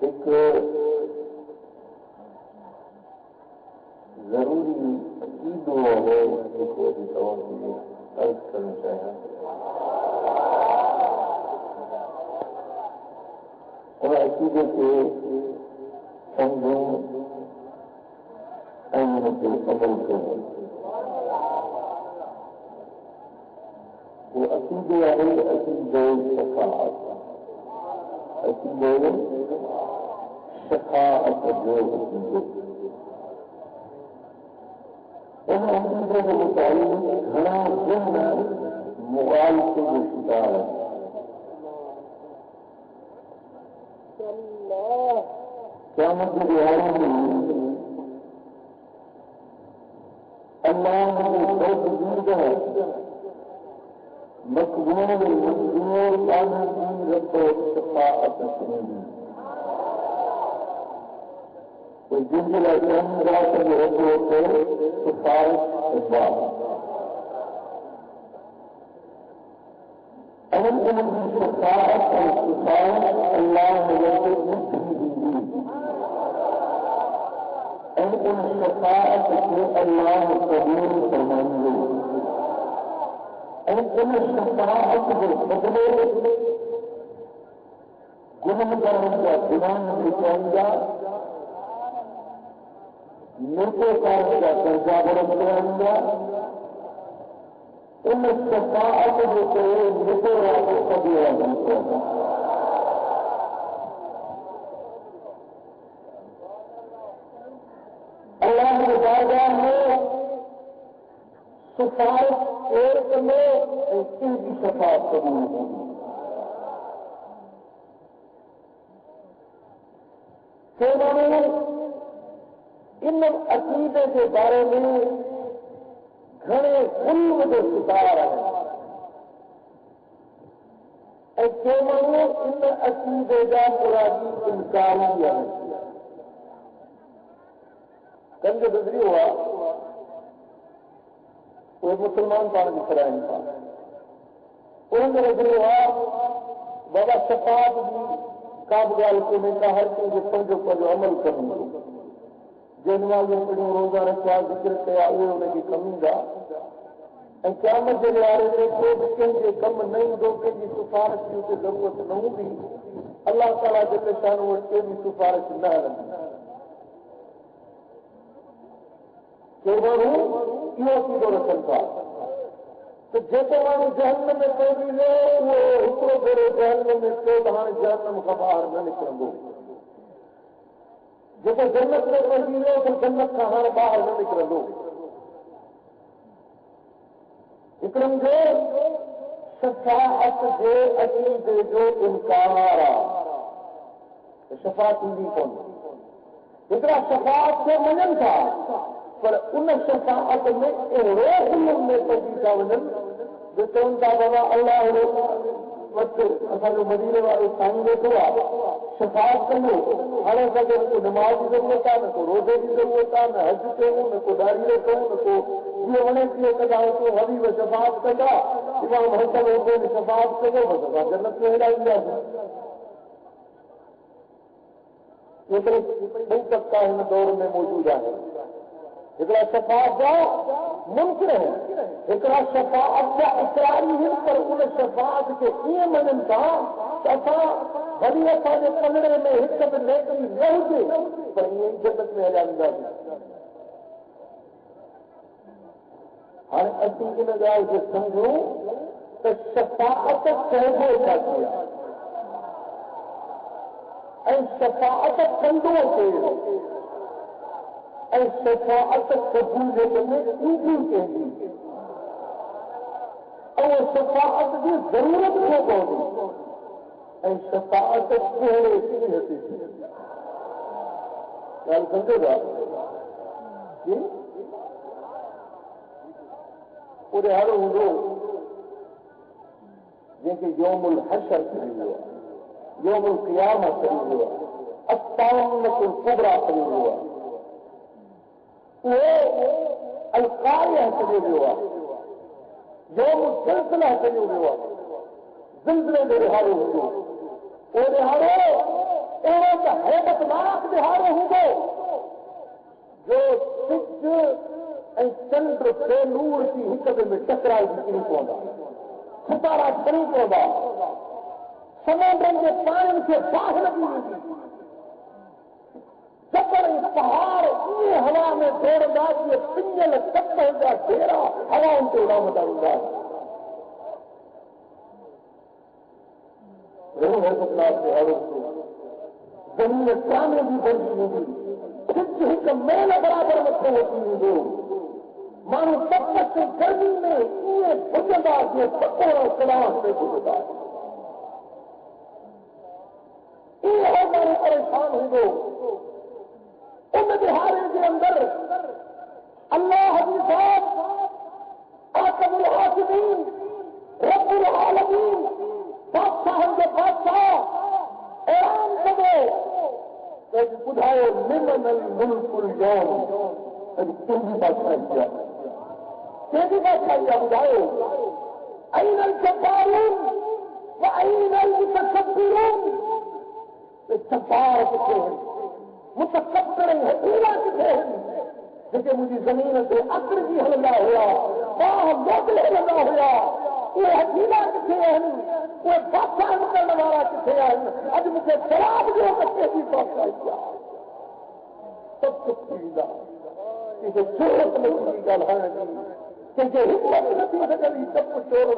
एक जरूरी अकीदो हो जेको तव्हांखे अर्ज़ करणु चाहियां। उन अकीदे खे सम्झूं ऐं उन ते अमल कयूं। वो अकीदो आहे अकीदो शफ़ाअत। अकीदो शफ़ाअत जो अकीदो। उन अकीदे जे मुताबिक़ घणा ज़हन मुग़ालते जो शिकार आहिनि। क़यामत जे ॾींहुं में अल्लाह जे तौहीद मक़बूल मंज़ूर कानूनी रब्बो शफ़ाअत थींदी। कोई जिंदगी लाइ चवंदी रात जो रब्बो खे सिफ़ारिश कंदा। ऐं उनजी शफ़ाअत ऐं सिफ़ारिश अल्लाह रब्बो थींदी। ऐं उन शफ़ाअत खे अल्लाह क़बूल फरमाईंदो। ऐं उन शफ़ाअत जे बदिले गुनाहगारनि जा गुनाह मिटाईंदा, नेकोकारनि जा दर्जा बुलंद कराईंदा। उन शफ़ाअत जे करे निकोरा खे क़बूल कंदा। अल्लाह के बारगाह में सिफ़ारिश एक में ऐं कंहिंजी शफ़ाअत कबूल हूंदी। के माण्हू इन अक़ीदे जे बारे में घणे ज़ुल्म जो शिकार आहिनि ऐं के माण्हू इन अक़ीदे जा मुरादी इनकारी आहिनि। कंज गुज़री हुआ उहे मुस्लमान पाण खे कराइनि था। उन्हनि खे गुज़री हुआ बाबा शफ़ाअत जी का बि ॻाल्हि कोन्हे का हर कंहिंखे पंहिंजो पंहिंजो अमल करणो। जे नमाज़ूं पढ़ियूं रोज़ा रखिया ज़िक्र कया उहे उनखे कमींदा। ऐं क़यामत जे वारे में को बि कंहिंजे कमु न ईंदो, कंहिंजी सिफ़ारिश जी उते ज़रूरत न हूंदी। अल्लाह ताला जल शान वटि कंहिंजी सिफ़ारिश न हलंदी। के माण्हू इहो अक़ीदो रखनि था त जेको माण्हू जहन्नम में पइजी वियो उहो हिकिड़ो भेरो जहन्नम में पियो त हाणे जहन्नम खां ॿाहिरि न निकिरंदो। जेको जन्नत में पइजी वियो त जन्नत खां हाणे ॿाहिरि न निकिरंदो। हिकिड़नि जो शफ़ाअत जे अक़ीदे जो इनकार आहे। शफ़ाअत थींदी कोन। हिकिड़ा शफ़ाअत खे मञनि था पर उन शफ़ाअत में अहिड़ो ज़ुल्म में पइजी था वञनि जो चवनि था बाबा अल्लाह वटि असांजो मदीने वारो साईं वेठो आहे शफ़ाअत कंदो। हाणे असांखे न को नमाज़ जी ज़रूरत आहे, न को रोज़े जी ज़रूरत आहे, न हज कयूं, न को दाढ़ी रखूं, न को जीअं वणे तीअं कंदासीं। तो हबीब शफ़ाअत कंदा, इमाम हसन हुसैन शफ़ाअत कंदो, बसि असां जन्नत में हेॾा ईंदासीं। एतिरो ॿई तबका हिन दौर में मौजूद आहे। हिकिड़ा शफ़ाअत जा मुनकिर आहिनि, हिकिड़ा शफ़ाअत जा इक़रारी आहिनि पर उन शफ़ाअत खे ईअं मञनि था त असां भली असांजे पलड़े में हिक बि नेकी न हुजे पर ईअं ई जन्नत में हलिया वेंदासीं। हाणे असीं इन ॻाल्हि खे सम्झूं त शफ़ाअत चइबो छा थी आहे ऐं शफ़ाअत कंदो केरु ऐं शफ़ाअत क़बूलियत में ईंदी कंहिंजी ऐं शफ़ाअत जी ज़रूरत छो पवंदी ऐं शफ़ाअत कहिड़े कीअं थी ॻाल्हि सम्झो था। ओॾे हारो हूंदो जंहिंखे यौमुल हशर चइबो आहे, यौमुल क़ियामत चइबो आहे, अस्तामतुल कुबरा चइबो आहे। उहो अलकारिया चयो वियो आहे, यौमुल सिलसिला चयो वियो आहे। ज़िलज़िले जो रिहारो हूंदो। ओॾे हारो अहिड़ो हैबतनाक दिहाड़ो हूंदो जो सिज ऐं चंड ते नूर थी हिक ॿिए में टकराइजी किरी पवंदा, सितारा खणी पवंदा, समुंडनि जे पाणियुनि खे बाहि लॻी वेंदी, जबल ऐं पहाड़ ईअं हवा में दौड़ंदा जीअं पिंजल कपड़ जा ढेरा हवाउनि ते उॾामंदा वेंदा। ज़मीन काने जी बणजी वेंदी, सिज हिक मेल बराबरि मथे अची वेंदो, माण्हू तपत गर्मी में ईअं भुॼंदा जीअं पकोड़ा कड़ाह ते भुॼंदा। ईअं माण्हू परेशान हूंदो। उन दिहाड़े जे अंदरि अल्लाह जी ज़ात आक़िबुल आक़िबीन रब्बुल आलमीन बादशाहनि जो बादशाह ऐलान कंदो त ॿुधायो लिमनल मुल्कुल यौम, अॼु तुंहिंजी बादशाही आहे, कंहिंजी बादशाही आहे ॿुधायो? अइनल जब्बारून व अइनल मुतकब्बिरून, जब्बार किथे आहिनि, मुतकब्बिर हथीला किथे आहिनि, जेके मुंहिंजी ज़मीन ते अकड़जी हलंदा हुआ, बाह मोकिले हलंदा हुआ, उहे हथीला किथे आहिनि, उहे बादशाह करण वारा किथे आहिनि? अॼु मूंखे जवाब ॾियो त कंहिंजी बादशाही आहे। सभु चुप थी वेंदा, कंहिंखे ज़रूरत न थींदी ॻाल्हाइण जी, कंहिंखे हिकमत न थी सघंदी सभु चोर।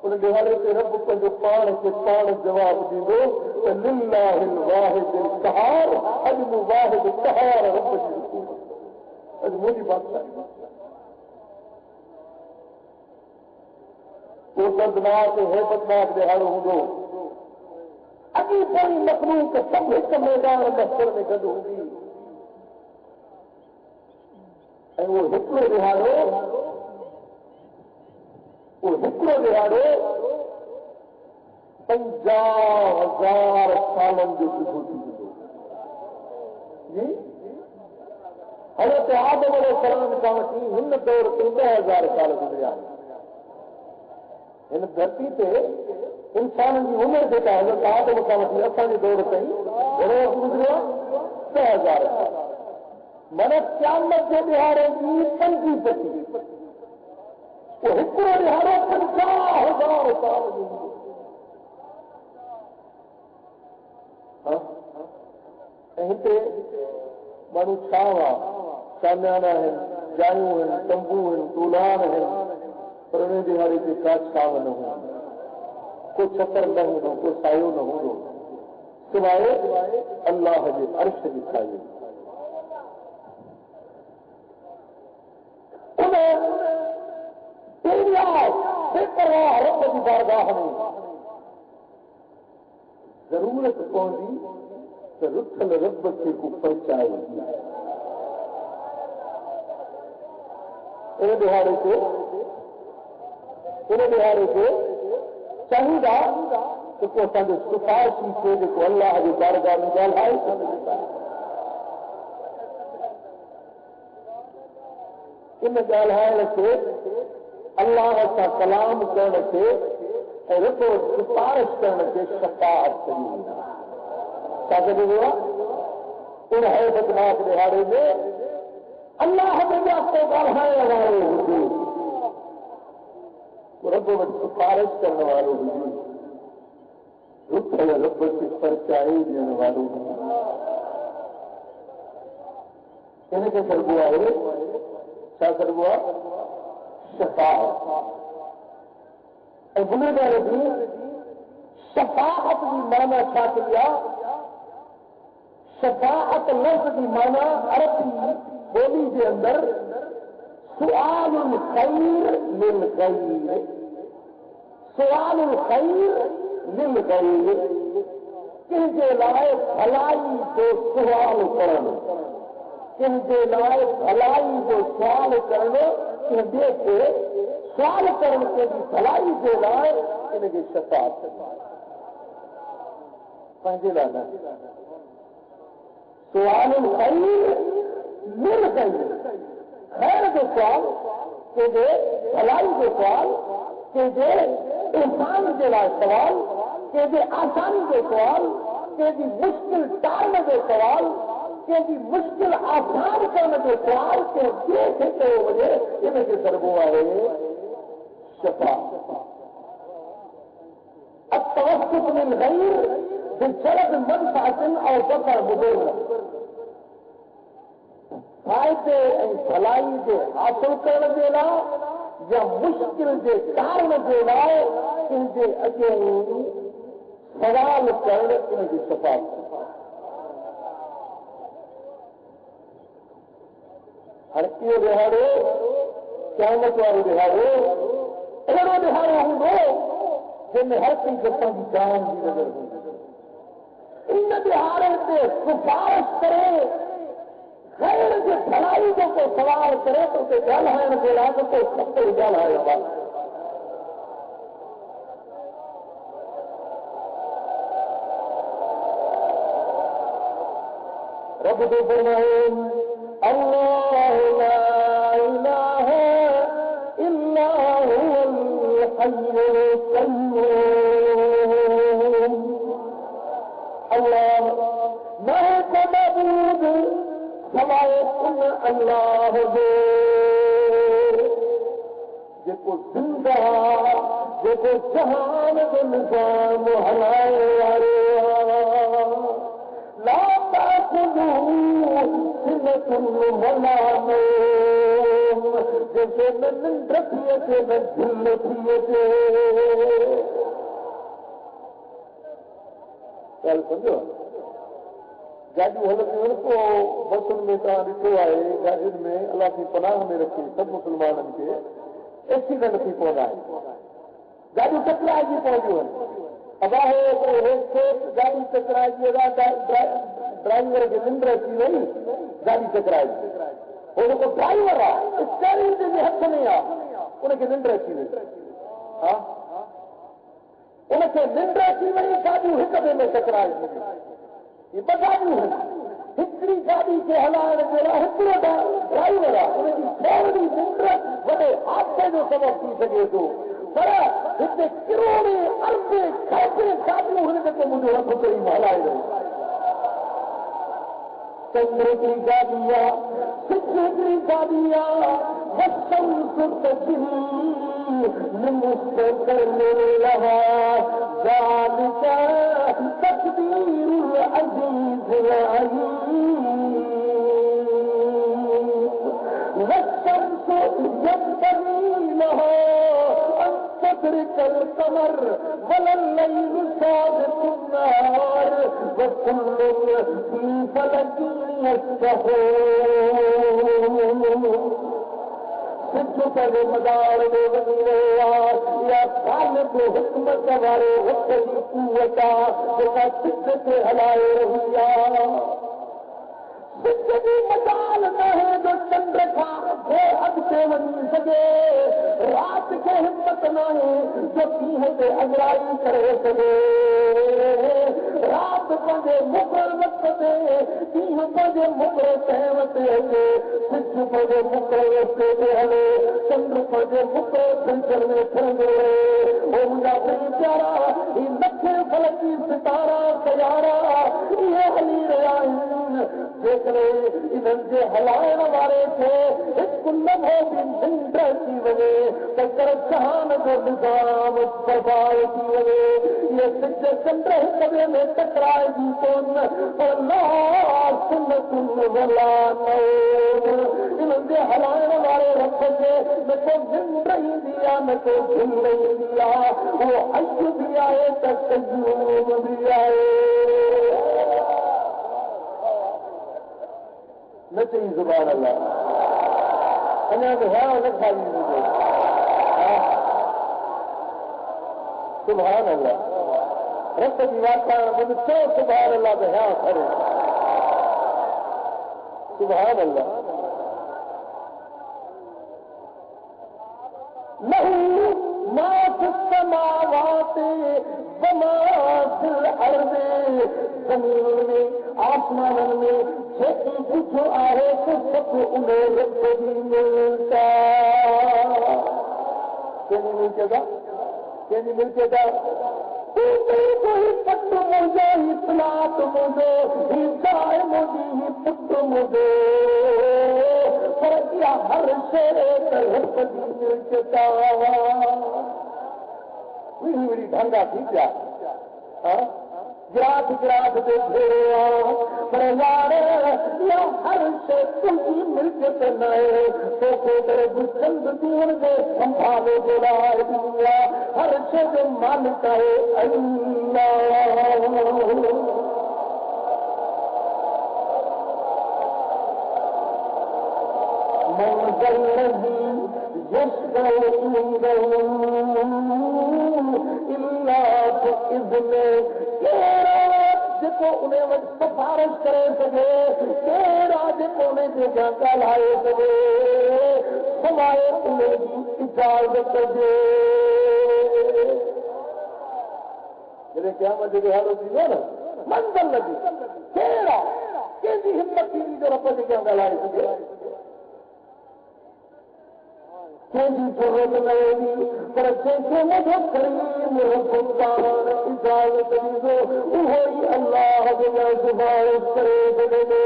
उन दिहाड़े ते रब पंहिंजो पाण खे पाण जवाब ॾींदो त लिल्लाहिल वाहिदिल क़हार, अॼु मूं वाहिद क़हार रब जी हुकूमत, अॼु मुंहिंजी बादशाही। वो दर्दनाक हैबतनाक दिहाड़ो हूंदो। अॼु पोइ मखलूक सभु हिक मैदान मस्तर में गॾु हूंदी ऐं उहो हिकिड़ो दिहाड़ो 50,000 सालनि जो सिधो थी वेंदो। जी हज़रत आदम अलैहिस्सलाम खां वठी हिन दौर ते 10,000 साल गुज़रिया। हिन धरती ते इंसाननि जी उमिरि जेका हज़रत आदम खां वठी असांजे दौर ताईं घणो वक़्तु गुज़रियो? 10,000 साल। मन क़यामत जे ॾिहाड़े जी 5 पटी, वो हिकिड़ो ॾिहाड़ो 50,000 साल जो हूंदो। ऐं हिते माण्हू छांव आहे, शामियाना आहिनि, जायूं आहिनि, तंबू आहिनि, तूलान आहिनि, पर उन दिहाड़े ते का छांव न हूंदी, को छतर न हूंदो, को सायो न हूंदो, सवाइ अल्लाह जे अर्श जी साई। उन बेपरवाह रब जी बारगाह में ज़रूरत पवंदी त रुथल रब खे को पहुचाए। इन दिहाड़े ते चाहींदा त को असांजो सिफारशी थे जेको अल्लाह जे बारगाह में ॻाल्हाए सघंदा। इन ॻाल्हाइण खे, अल्लाह सां कलाम करण खे ऐं रुॻो सिफारिश करण खे शफ़ाअत चई वेंदी। छा चइबो आहे? उन हैबतनाक दिहाड़े में अल्लाह जे को ॻाल्हाइण वारो हुजे, रब वटि सिफारिश करण वारो हुजे, रुथल रब खे परचाए ॾियण वारो हुजे। इनखे चइबो आहे, छा चइबो आहे? शफ़ाअत। ऐं बुज़ुर्गनि जी शफ़ाअत जी माना छा थी आहे? शफ़ाअत लफ़्ज़ जी माना अरबी ॿोली जे अंदरि सुआलुल ख़ैर लिल ग़ैर, सुआलुल ख़ैर लिल ग़ैर, कंहिंजे लाइ भलाई जो सुवाल करणु, कंहिंजे लाइ भलाई जो सुवाल करणु, कंहिं ॿिए खे सुवाल करणु, कंहिंजी भलाई जे लाइ, इनखे शफ़ाअत पंहिंजे लाइ न। सुवालुल ख़ैर लिल ग़ैर, खैर जो सुवाल, कंहिंजे भलाई जो सुवाल, कंहिंजे इंसान जे लाइ सवाल, कंहिंजे आसानी जो सुवाल, कंहिंजी मुश्किल टालण जो सवाल, कंहिंजी मुश्किल आसान करण जो सवाल कंहिं ॿिए खे कयो वञे, इनखे चइबो आहे शफ़ा। التوسط للغير بسبب منفعة او ضرر مضر، فائدے ऐं भलाई जे हासिल करण जे लाइ या मुश्किल जे टालण जे लाइ कंहिंजे अॻियां सवाल करण इनजी शफ़ा। हाणे इहो ॾिहाड़ो क़यामत वारो ॾिहाड़ो अहिड़ो ॾिहाड़ो हूंदो जंहिंमें हर कंहिंखे पंहिंजी जान जी नज़र हूंदी। इन ॾिहाड़े ते सिफारिश करे ख़ैर जे भलाई जो को सवाल करे त उते ॻाल्हाइण जे लाइ को शब्द ॻाल्हायो आहे। रब जो फरमाए अल्लाह ला इलाहा इल्ला हुवल हय्युल क़य्यूम। अल्लाह न को मबूद सवाए उन अल्लाह जो जेको ज़िंदा, जेको जहान जो निज़ाम हलाए वारो ला ताख़ुज़ुहु सिनतुन वला नौम, जंहिंखे न निंड थी अचे न झिल थी अचे। ॻाल्हि सम्झो? गाॾियूं हलंदियूं आहिनि, पोइ बसुनि में तव्हां ॾिठो आहे, गाॾियुनि में अलाह जी पनाह में रखी सभु मुस्लमाननि खे एक्सीडेंट थी पवंदा आहिनि, गाॾियूं टकराइजी पवंदियूं आहिनि। अब आहे गाॾी टकराइजी, ड्राइवर खे निंड अची वई, गाॾी टकराइजी। हो जेको ड्राइवर आहे स्टीयरिंग जे हथ में आहे, उनखे निंड अची वई। हा, उनखे निंड अची वई, गाॾियूं हिक ॿिए में टकराइजी। ये ॿ गाॾियूं आहिनि, हिकिड़ी गाॾी खे हलाइण जे लाइ हिकिड़ो ड्राइवर आहे, उनजी थोरी निंड वॾे हादसे जो सबबु थी सघे थो। पर हिते किरोड़े अरबे खरबे गाॾियूं हिन जेको मुंहिंजो हथ कई हलाए रही। चंद्र की गाॾी आहे, सिज हिकिड़ी गाॾी आहे, वशम्स तजरी लिमुस्तक़िल लहा ज़ालिक तक़दीरुल अज़ीज़िल अलीम। वशम्स यंबग़ी लहा अन तदरिकल क़मर वलल्लैलु साबिक़ुन नहार वकुल्लुन फी फलकिन यस्बहून। सिज पंहिंजे मदार में वञी रहियो आहे, इहा ग़ालिब हिकमत वारे हथ जी क़ुवत आहे जेका सिज खे हलाए रही आहे। सिज जी मजाल न आहे जो चंड खां अॻिते वञी सघे, राति खे हिम्मत न आहे जो ॾींहं ते अॻराई करे सघे। राति पंहिंजे मुक़रर वक़्त ते, ॾींहुं पंहिंजे मुक़रर टाइम ते अचे, सिज पंहिंजे मुक़रर रस्ते ते हले, चंड पंहिंजे मुक़रर सिलसिल में फिरंदो रहे। ओ मुंहिंजा प्रिय प्यारा, ही लखे फलकी सितारा सयारा इहे हली रहिया आहिनि। जेकॾहिं इन्हनि जे हलाइण वारे खे हिकु लम्हो बि निंड अची वञे त कर जहान जो निज़ाम बर्बाद थी वञे। इहे सिज चंड हिक ॿिए में टकराइजी कोन, पर ला सुनतुन वला नौम। इन्हनि जे हलाइण वारे रब खे न को निंड ईंदी आहे, न को झिल ईंदी आहे। उहो हय्य बि आहे त क़य्यूम बि आहे। न चई ज़ुबान अल्लाह, अञा बि हा न खाई सुभान अल्लाह। रब जी वार्ता मुंहिंजो चओ सुभान अल्लाह त हा करे सुभान अल्लाह। लहू मा फिस समावाति व मा फिल अर्ज़ि। ज़मीन में आसमाननि में जेको कुझु आहे सभु उन रब जी मिल्क आहे। कंहिंजी मिल्कियत आहे? कंहिंजी मिल्कियत आहे? कोई पट्टू मुझे इतलात मुझे हिदाय मुझी पुट्टू मुझे पर क्या हर शेर तरफ मिलता मेरी ढंगा थी क्या गिरास गिरास देखे पर यार या हर शेर तुमकी मिलकत नए तो तेरे गुस्संद दीन के संभाले बुलाए दुनिया हर शेर मालिक है अल्लाह मंजल नहीं यशकूं इल्ला इज़्ने जेको उन्हें वटि सिफारिश करे सघे केरु जेको उन जे अॻियां ॻाल्हाए सघे सवाइ उन जी इजाज़त जे जॾहिं क़यामत जो हालो थींदो न मंज़िल लॻी केरु कंहिंजी हिमत थींदी जो रब जे अॻियां ॻाल्हाए सघे कंहिंजी ज़रूरत न वेंदी पर जंहिंखे मुंहिंजो करीम रब्बान इजाज़त ॾींदो उहो ई अल्लाह जे लाइ सिफारिश करे सघंदो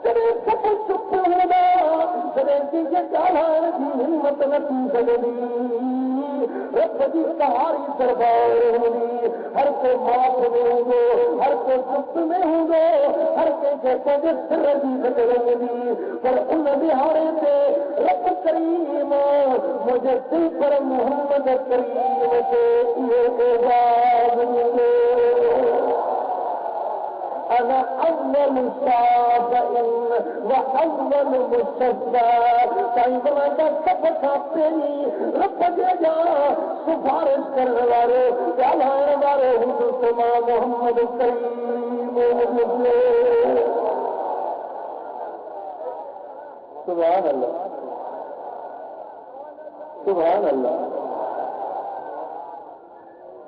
जॾहिं सभु चुप हूंदा जॾहिं कंहिंखे ॻाल्हाइण जी हिमत न थी सघंदी रब जी सहारी दरबार हूंदी हर को माफ़ में हूंदो हर को चुप में हूंदो हर कंहिंखे पंहिंजे सिर जी ख़बर हूंदी पर उन बिहारे ते रब करीम मुंहिंजे दिल पर मोहम्मद करीम खे इहो एज़ाज़ ॾींदो أنا أول شافع وأول مشفع साईं जा सभ खां पहिरीं रब जे अॻियां सिफारिश करण वारो ॻाल्हाइण वारो हुंदुसि मां मोहम्मद करीम सुभान अल्लाह सुभान अल्लाह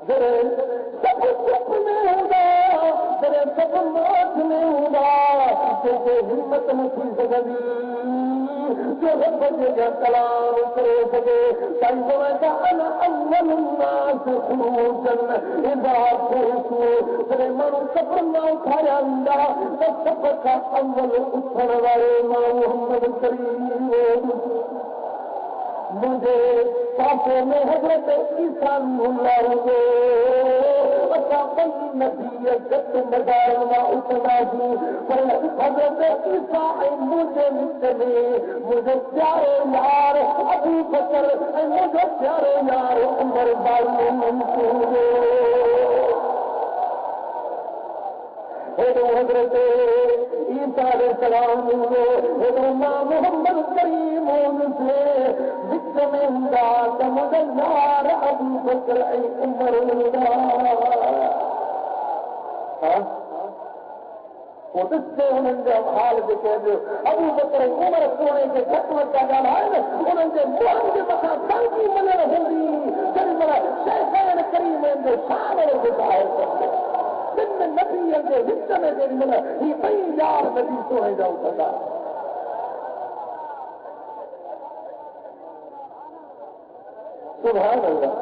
जॾहिं सभु चुप में हूंदा जॾहिं सभु मौज में हूंदा कंहिंखे हिमत न थी सघंदी जो रब जे अॻियां कलाम करे सघे साईं फरमाईंदा अना अव्वल नास ख़ुरूजन इज़ा ख़ुरिजू जॾहिं माण्हू सफ़र मां उथारिया वेंदा त सभ खां अव्वल उथण वारो मां मोहम्मद करीम मुझे पासे में हजरत ईसा रुल्ला हुए असां पंज नबी जत मदार मां उथंदासीं पर हजरत ईसा ऐं मुंहिंजे विच में मुंहिंजो प्यारो यार अबू बकर ऐं मुंहिंजो प्यारो यार उमर बारी हेॾो हज़रत ईसा अलैहिस्सलाम हूंदो हेॾो मां मोहम्मद करीम हुनसे विच में हूंदा त मुंहिंजा यार अबू बकर ऐं उमर हूंदा पोइ ॾिसजे उन्हनि जा हाल जेके अबू बकर ऐं उमर सोने खे घटि वधि था ॻाल्हाइनि उन्हनि जे मुंहनि जे मथां तंगी मञण हूंदी जेॾी महिल शेख़ करीम जो शान ॿुधाए सघंदो ॿिनि नबीअ जे विच में जेॾी महिल ही ॿई यार नबी सोने जा उथंदा सुभान अल्लाह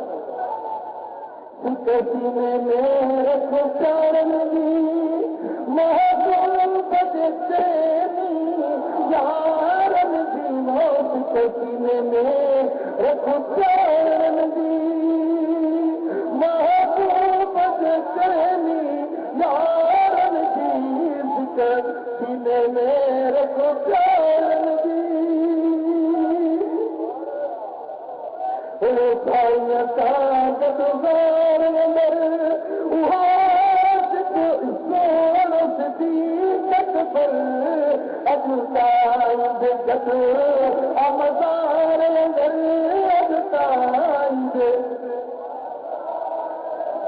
सीने में रखो प्यारन दी मोहब्बत देनी यारन दी मौत सीने में रखो प्यारन दी मोहब्बत देनी यारन दी सीने में रखो प्यारन दी साईं सागर अंदर पर अॼु ताईं जग अमज़ार अंदर अॼु ताईं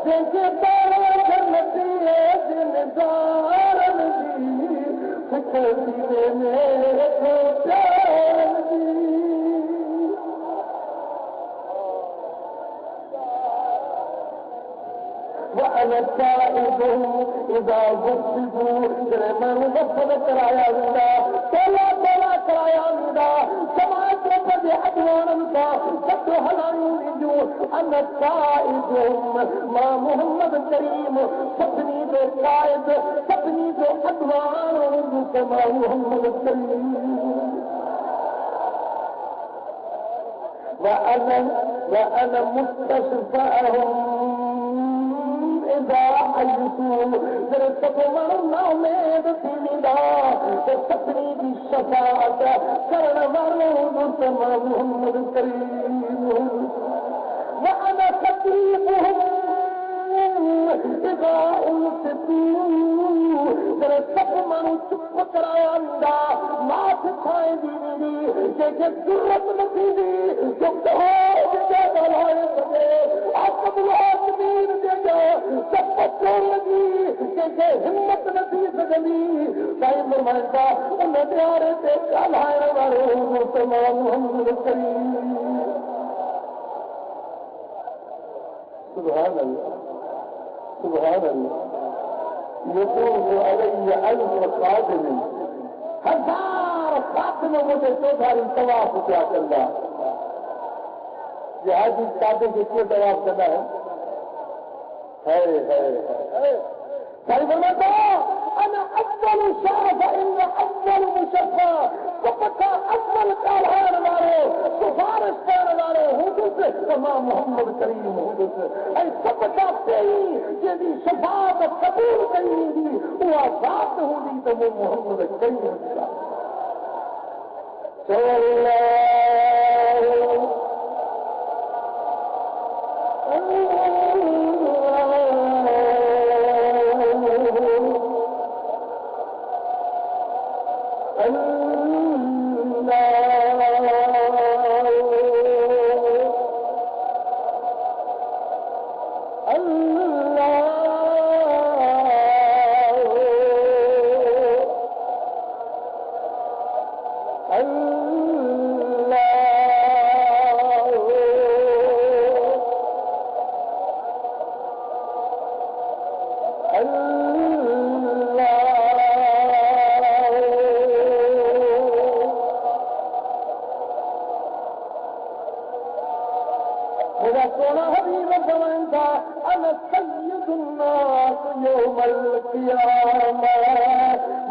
जंहिंखे जन्नती जिनदारनि जी फिकर सीने में रखो प्यारनि जी وأنا التائب إذا وفدوا جرمان وفد कराया वेंदा तोला तोला कराया वेंदा समाज जे अॻवाननि सां सभु हलायूं ईंदियूं अन काइदुहुम मां मोहम्मद करीम सभिनी जो काइद सभिनी जो अगवान हुंदुसि मां मोहम्मद करीम وأنا مستشفعهم إذا حيثوا درستهم النوميد في نداء تستقني بالشفاعة كرن مرود سما محمد كريم وأنا تكليفهم إذا أنصتوا درستهم من چپ करांदा माथ खाए दीदी के जरूरत नहीं दी जो कहो जे गलाए सके आप बुलात दीन दे जा सब पत्थर लगी के हिम्मत नहीं सकदी साईं फरमाता उन प्यारे ते गलाए वालो मुस्तफा मोहम्मद करीम सुभान अल्लाह सुभान अल्लाह يطوف علي 1000 خادم हजार खातिम मुझे चौधारी तवाफ क्या करना ये हाजी काबे के क्यों तवाफ करना है सारी फरमाता अना अव्वल शरफ इन अव्वल मुशफ़ा सबका अव्वल कहलाने वाले सिफारिश करने वाले हुदूस तमाम मोहम्मद करीम हुदूस ऐ सबका सही यदि शफाअत कबूल करी दी वो आजाद हुई तो वो मोहम्मद करीम हुआ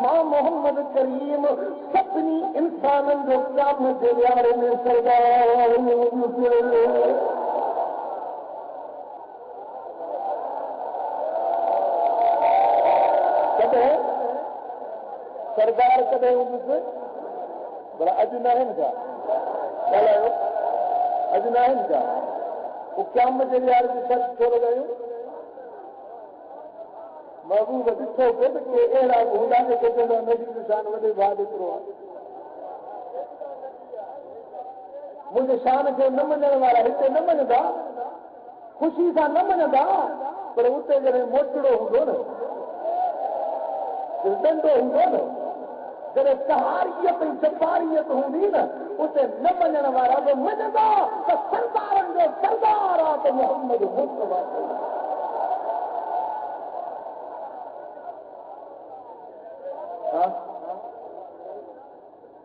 मां मोहम्मद करीम सभिनी इंसाननि जो क़याम जे विहारे में सरदार कॾहिं सरदार कॾहिं हूंदुसि भला अॼु न आहिनि छा ॻाल्हायो अॼु न आहिनि छा वो क़याम जे विहारे में सच छो लॻायूं महबूब ॾिठो पियो त के अहिड़ा हूंदा जेके चवंदा नबी शान वॾे भाउ जेतिरो आहे मुंहिंजे शान खे न मञण वारा हिते न मञंदा ख़ुशी सां न मञंदा पर उते जॾहिं मोचड़ो हूंदो न डंडो हूंदो न जॾहिं कहारियत ऐं जबारियत हूंदी न उते न मञण वारा बि मञंदा त सरदारनि जो सरदार आहे त मोहम्मद मुस्तफा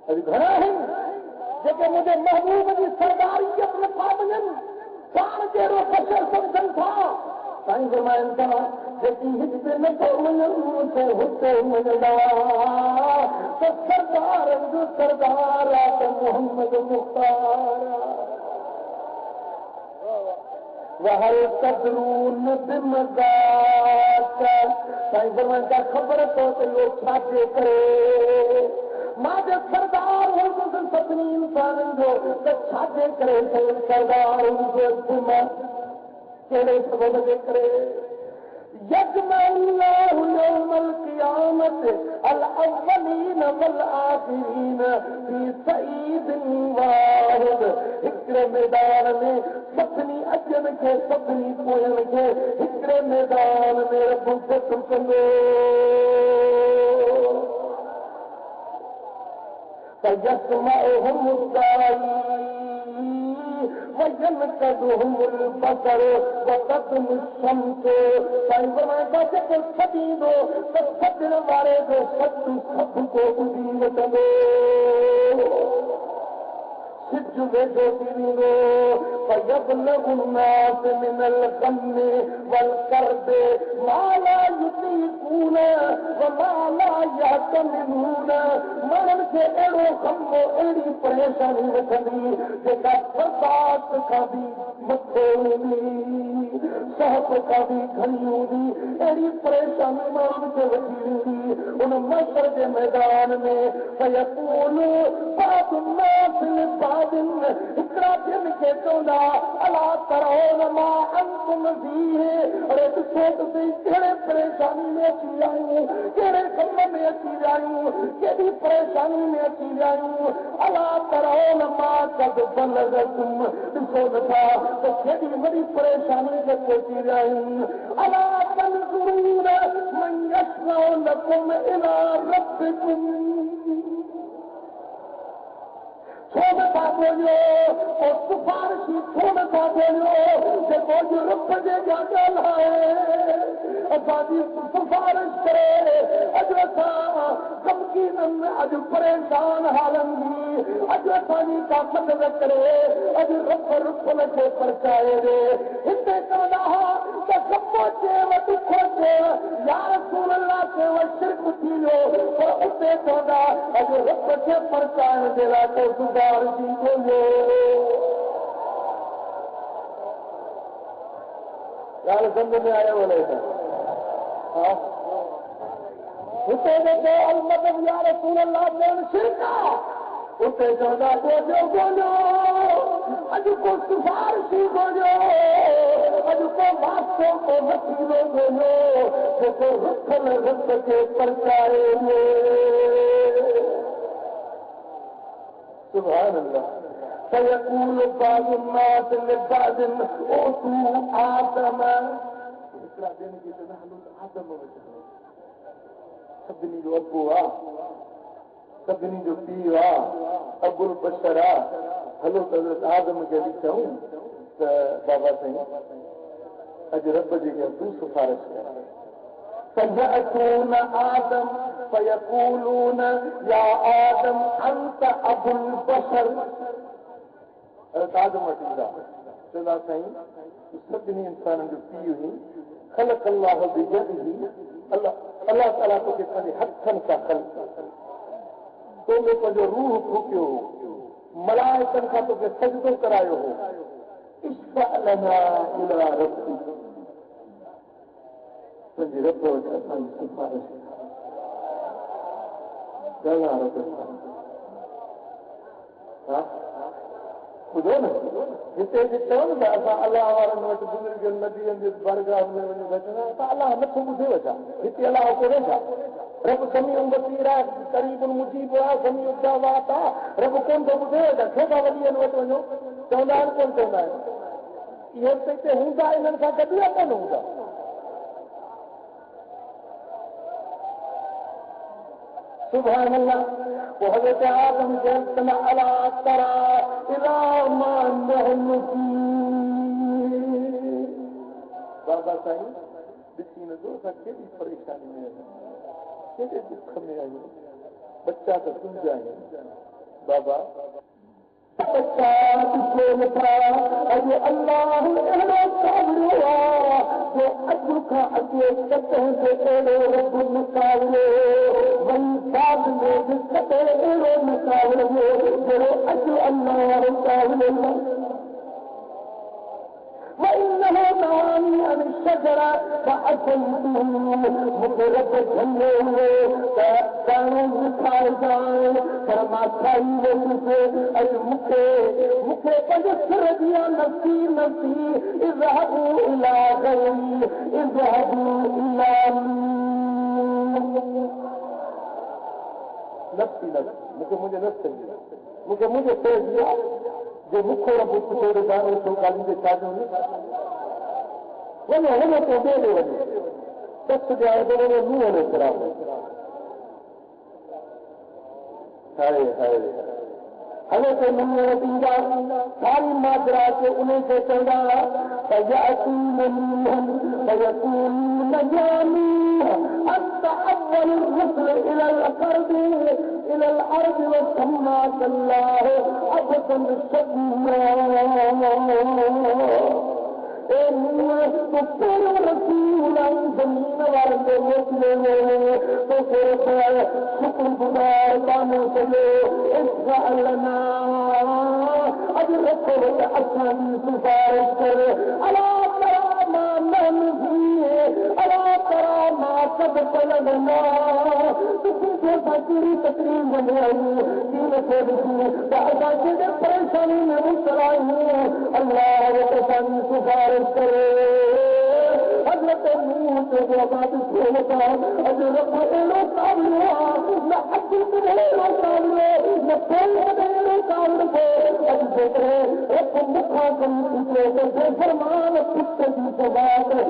अॼु घणा आहिनि जेके मुंहिंजे महबूब जी सरदारियत नथा मञनि पाण जहिड़ो बशर सम्झनि था साईं फरमाइनि था जेकी हिते नथो मञनि हुते मञंदा त सरदारनि जो सरदार आहे त मोहम्मद मुख्तार वहल कदरून साईं फरमाइनि था ख़बर अथव त इहो छाजे करे मां जो सरदार हुंदुसि सभिनी इंसाननि जो त छाजे करे सरदार हुंदुसि कहिड़े सबब जे करे यजमा अल्लाहु यौमल क़ियामत अल अव्वलीन वल आखिरीन फी सईदिन वाहिद हिकिड़े मैदान में सभिनी अजनि खे सभिनी पोयनि खे हिकिड़े मैदान में रब गॾु कंदो فيسمعهم الداعي وينكدهم البصر وتقدم الشمس साईं फरमाइनि था जेको सॾींदो त सॾण वारे जो सॾु सभु को ॿुधी वठंदो सिज वेठो थी वेंदो यबलगु الناس من الغم والكرب ما لا يطيقون وما لا يحتملون माण्हुनि खे अहिड़ो ग़म अहिड़ी परेशानी वठंदी जेका बर्दाश्त खां बि मथे हूंदी सहब खां बि घणी हूंदी अहिड़ी परेशानी माण्हुनि खे वठी ईंदी उन मसर जे मैदान में फयकूल بعض الناس لبعض हिकिड़ा ॿियनि खे चवंदा अला तरोन मां अंतुम फीह अरे ॾिसो त सही कहिड़े परेशानी में अची विया आहियूं कहिड़े ग़म में अची विया आहियूं केॾी परेशानी में अची विया आहियूं अला तरोन मां कद बलगतुम ॾिसो नथा त केॾी वॾी परेशानी ते पहुची विया आहियूं अला तंज़ुरून मन यशफउ लकुम इला रब्बिकुम छो नथा ॻोल्हियो पोइ सिफारिशी छो नथा ॻोल्हियो जेको रब जे ॻाल्हि आहे असांजी सिफारिश करे अॼु असां ग़मगीननि में अॼु परेशान हालनि अॼु असांजी का मदद करे अॼु रब रुखल खे परचाए ॾे हिते चवंदा हुआ त ग़म चएव दुख चएव या रसूल अल्लाह चएव शिरक थी वियो पर उते चवंदा अॼु रब खे परचाइण जे लाइ को सुधारजी ॻोल्हियो ॻाल्हि सम्झ में आयो वञे त हुते जेको अलमदद या रसूल अल्लाह चवनि शिरक आहे उते चवंदा ॻोल्हियो अॼु को सिफारिशी ॻोल्हियो अॼु को वास्तो को वसीलो ॻोल्हियो जेको रुखल रब खे परचाए ॾे सुभान अल्लाह फयकूल بعض الناس لبعض اوتوا آدم हिकिड़ा ॿियनि खे चवंदा हलो त आदम वटि सभिनी जो अबू आहे सभिनी जो पीउ आहे अबुल बशर आहे हलो त हज़रत आदम खे ॾिसूं त बाबा साईं अॼु रब जी खे तूं सिफारिश कर فيأتون آدم فيقولون يا آدم أنت أبو البشر आदम वटि ईंदा चवंदा साईं सभिनी इंसाननि जो पीउ हुई ख़लक़ अल्लाह बियदिही अल्लाह ताला तोखे पंहिंजे हथनि सां ख़लक़ तो में पंहिंजो रूह फूकियो हो मलाइकनि खां तोखे सजदो करायो हो इश्फ़अ लना इला रब्बी पंहिंजे रब वटि असांजी सिफारिश ॻाल्हि रब हा ॿुधो न हिते चयो न त असां अलाह वारनि वटि बुज़ुर्गनि नदियुनि जे बरगाह में वञी बचंदा असां अलाह नथो ॿुधेव छा हिते अलाह कोन्हे छा रब समीउ बसीर आहे क़रीबुल मुजीब आहे समीउ दावात आहे रब कोन थो ॿुधेव छा छो था वॾीअनि वटि वञो चवंदा आहिनि कोन चवंदा आहिनि इहे हिते हूंदा इन्हनि सां गॾु या कोन हूंदा सुभान अल्लाह वो हज़रत आदम कहते हैं अला तरा इला मा नहनु फी बाबा साईं ॾिसी नथो असां केॾी परेशानी में आहियूं केॾे दुख में आहियूं बच्चा त तुंहिंजा आहिनि बाबा बच्चा ॾिसो नथा अॼु अल्लाह अहिड़ो कावड़ो आहे जो अॼु खां अॻे कॾहिं बि अहिड़ो रब न कावड़ो वरी बाद में बि कॾहिं अहिड़ो न कावड़ो जहिड़ो अॼु अल्लाह कावड़ो وإنه نهاني عن الشجرة فأكلته मुझे रब झंडे हुए दाने दिखाए जाए पर मां खाई वैसे अज मुखे पंज सिर दिया नफ़ी नफ़ी इज़हबू इला गैरी इज़हबू इला नफ़ी नफ़ी मुझे नफ़्स मुझे पेश दिया जो मुखो रब पुछो त दाने छो काली जे छाजो वञो वञो तो ॿिए ॾे वञो सच ॼाणे थो वञो मुंहुं वञो ख़राब हाय हाय हलो तो मुंहुं वटि ईंदा सारी माजरा खे उन खे चवंदा فيقولون يا نوح أنت أول الرسل إلى الأرض وسماك الله عبدا شكورا मोकले तो फिर शुक्रगुजार कानून चलो इस्लाना अज रखो असांजी सिफारिश कर अला करा मां मन अला करा मां सब पलगना तुझे बकरी तकरीर बनाऊं दीन को दिखूं दादा के परेशानी में मुबतला हूं अल्लाह वो असांजी सिफारिश करे हजरत नूह जो बात होता हजरत एलो कावलो न अब्दुल करेलो कावलो न कोई कावलो अज देखो एक मुखा करी तो फरमान पुत्र की बात है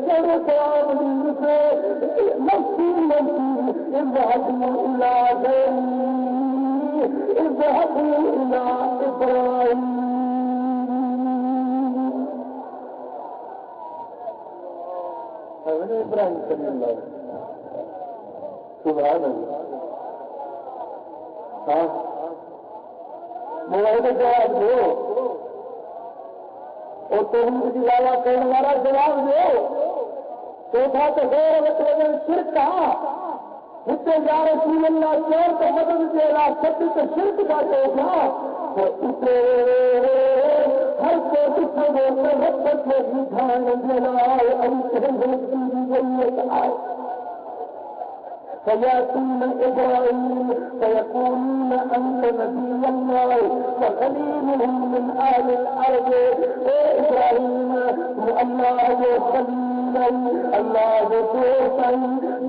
चलो जवाब से नफ्सी नफ्सी इज़हबू इला गैरी इज़हबू इला इब्राहीम इब्राहिम सल्लल्लाहु सुभान अल्लाह हाँ मोबाइल में जवाब दो और तौहीद की दावा करने वाला जवाब दो चौथा तो गैर मतलब शिरक कहा हिते जा रसूल अल्लाह चोर तो मदद देला सत्य तो शिरक का चौथा तो उसे हर को दुखों में रब को ध्यान देना فيأتون إبراهيم فيقولون أنت نبي الله وخليلهم من أهل الأرض إبراهيم الله خليلا الله دوسا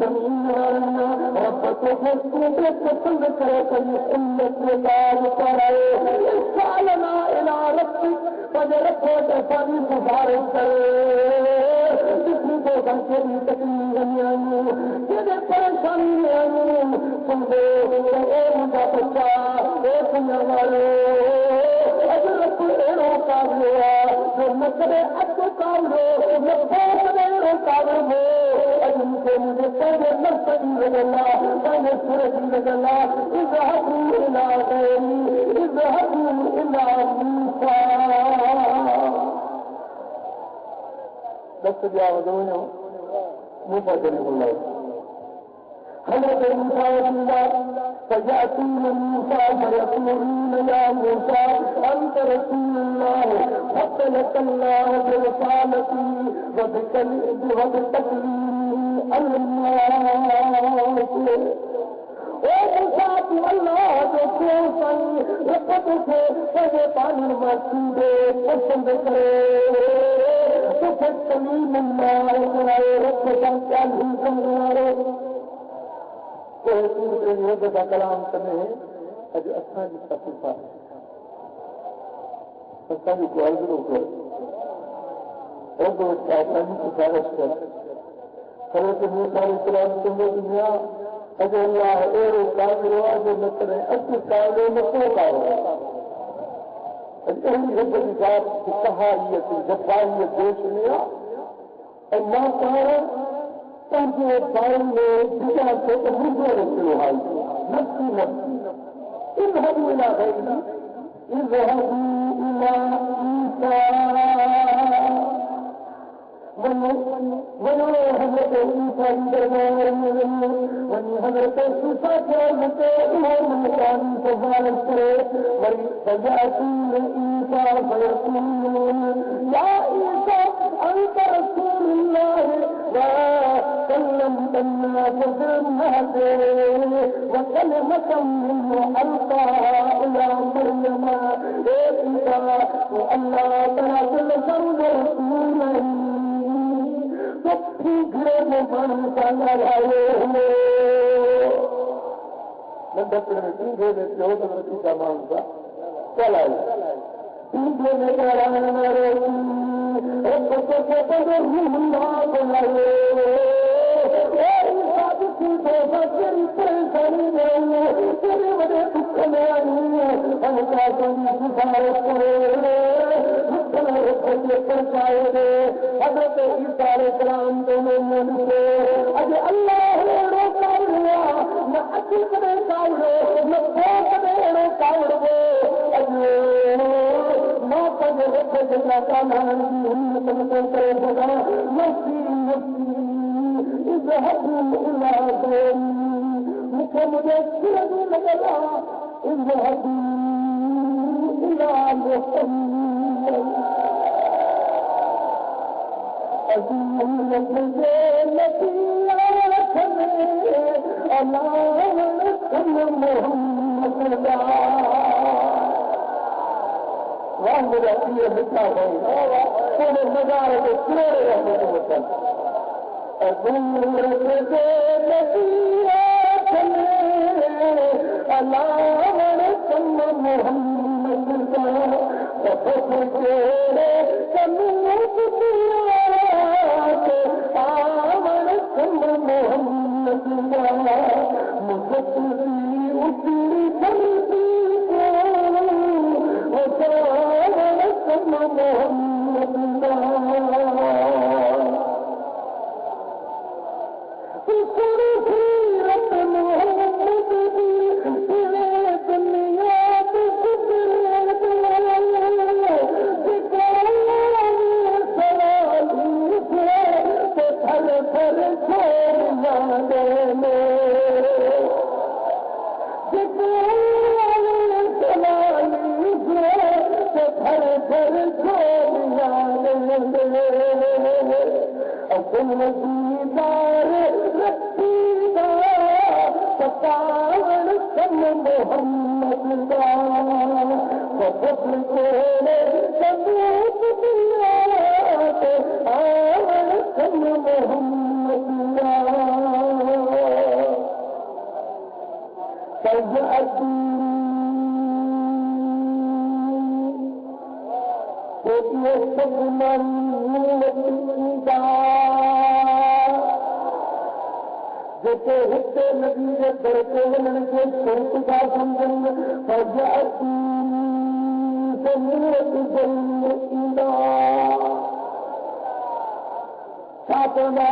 زمينا ربك فسكت فذكرك الحلة ذلك سألنا إلى ربك فجرت فاني سفارش जिसमें को संकेत तकलीफ ये परेशानी सुन दो उनका बच्चा एक नवारो अजरत एड़ो काबलो जो न करे अतो काबलो न करे एड़ो काबलो अजम से मुझे पहले न सही लगला पहले सूरज लगला इज़हबू इला गैरी इज़हबू इला मूसा दस दिया वजों मूसा करीमुल्लाह हज़रत मूसा फयअतून मूसा फयक़ूलून या मूसा अंत रसूलुल्लाह फतलकल्लाह बिरसालती व बिकलिमतिही व बितकलीमी अल्लाह ओ मूसा तू अल्लाह जो क्यों सही रब तुझे सजे पानी मसूदे पसंद करे तुझे कलीम अल्लाह कराए रब का क्या ही करवाए कोई का कलाम कने अज असांजी तकलीफ़ आहे असांजी गुआज़रो कर असांजी सिफारिश कर हज़रत मूसा अलैहिस्सलाम तुंहिंजे दुनिया अॼु अल्लाह अहिड़ो कामिरो आहे जो न करे अधु कामिरो न को कामिरो अॼु अहिड़ी रब जी ज़ात कहारियत जफ़ाइयत जोश में आहे ऐं मां पाण पंहिंजे बारे में ॿुधां थो त मुंहिंजो रसियो हाल नफ़्सी नफ़्सी इज़हबू इला गैरी इज़हबू इला ईसा वनो हज़रत ईसा जी दरबार में वञी हज़रत ईसा खे इमाम सिफारिश करे वरी फयअतून ईसा फयक़ूलून या ईसा अंत रसूलुल्लाह व कल्लमत الناس في المهد وكلمة منه ألقاها إلى مريم إذا وألا تنزل شر رسوله घर में मन चला रहे नंढपण में टींगे में थियो त वठी का मानसा चलाए टींगे में कराने वाले एक को तो हुंदा बनाए ए साधु की तो बचरी परेशानी में तेरे बड़े दुख में आई हम का कोई सिफारिश करे पहुंचाए हज़रत ईसा अलैहिस्सलाम दोनों मुझे अॼु अल्लाह अहिड़ो कावड़ो न अचु करे कावड़ो न को करे अहिड़ो कावड़ो अॼु मां पंहिंजे के रखे जगह का नाम की हिम्मत को करेगा नफसी नफसी इज़हबू इला गैरी मुझे सूरज लगेगा इज़हबू इला मुहम्मद अज़ीम मुझे नबिया वाह मेरा प्रिय मिठा भाई तेरे नजारे को तेरे रहने को वतन जेके हिते नदी जे दरके वञण खे शौक़ था सम्झनि ईंदा छा चवंदा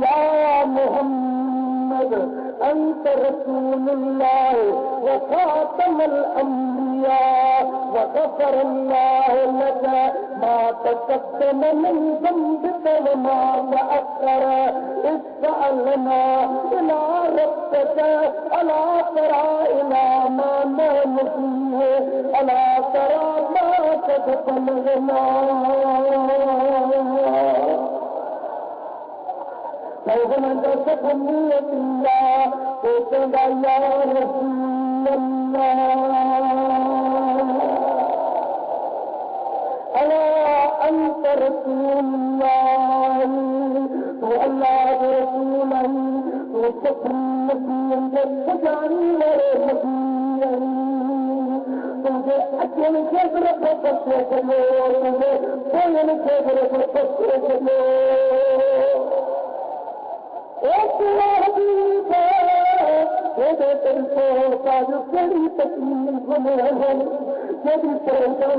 या मुहम्मद अंत रसूलुल्लाह व खातमुल अंबिया व गफर अल्लाह लक मा तक़द्दम मिन ज़ंबिक व मा तअख़र इस्अलना इला रब्बिक अला तरा इला मा नहनु अला तरा मा क़द बलगना पैगंबर सफनियत अल्लाह तो कहंदा या रसूल अल्लाह अला अंत रसूलुल्लाह तो अल्लाह के रसूल तो सफनियत सजानी वाले नबी तुझे अकेले के तरफ पछे चलो तुझे कोई के तरफ पछे चलो जो कड़ी तकलीफ में जब सोना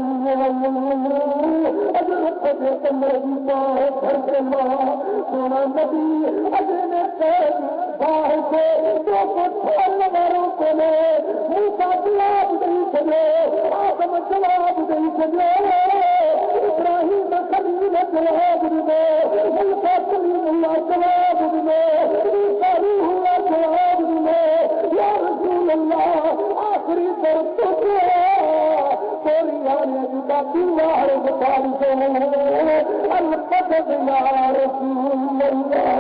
नबी अजने बाहर से तो वारों को मूसा जवाब दई छॾियो आदम जवाब दई छॾियो इब्राहिम खलील जवाब ॾिनो मूसा कलीमुल्लाह जवाब ॾिनो ईसा रूहुल्लाह जवाब ॾिनो या रसूल अल्लाह आखिरी दर तो कोरी आने जुदा दीवार बुखारी से अलक़दर या रसूल अल्लाह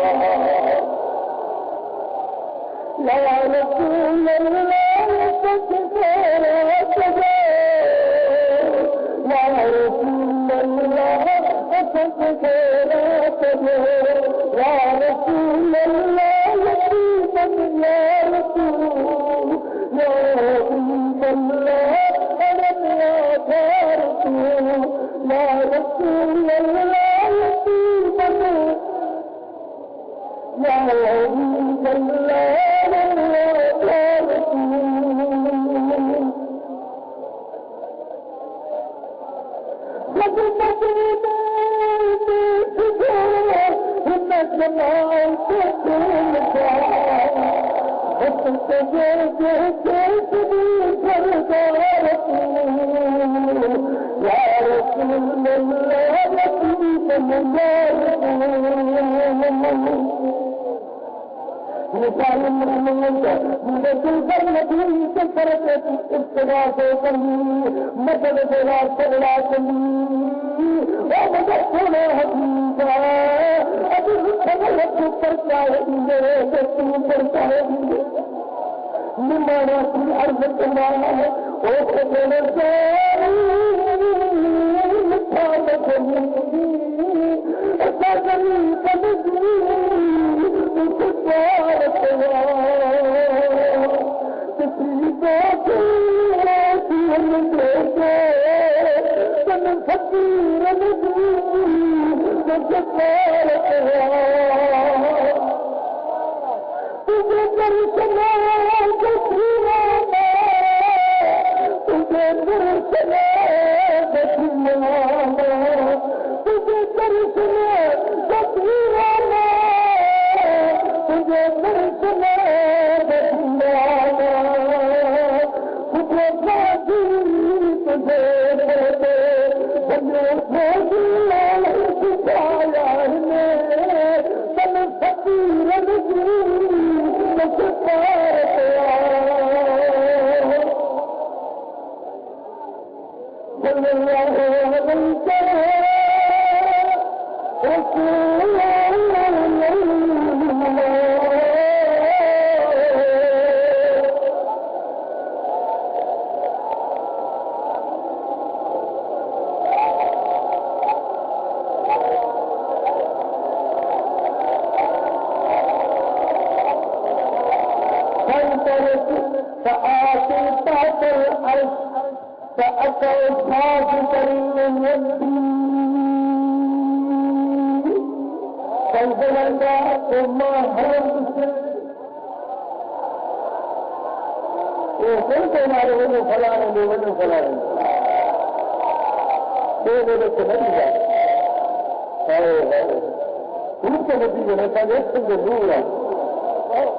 या रसूल अल्लाह सच तेरा सजा या रसूल अल्लाह सच तेरा सजा या रसूल अल्लाह लतीफ़न या रसूल या रसूल अल्लाह अरब या रसूल या रसूल अल्लाह लतीफ़न या रसूल अल्लाह या रसूल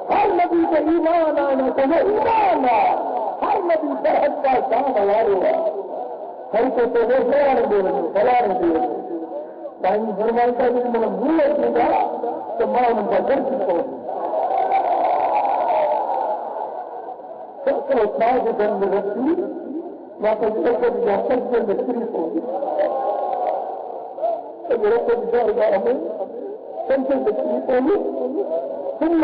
हर नबी का ईमान आना तो वो ईमान आ, हर नबी सरहद का काम हमारे हर को तो वो फलाने दे टाइम फरमान का भी मैंने भूल किया तो मैं उनका कर चुका हूँ सबको साथ जन्म व्यक्ति वापस करके जाकर के व्यक्ति होगी तो मेरे को विचार हमें सबसे व्यक्ति होगी तुम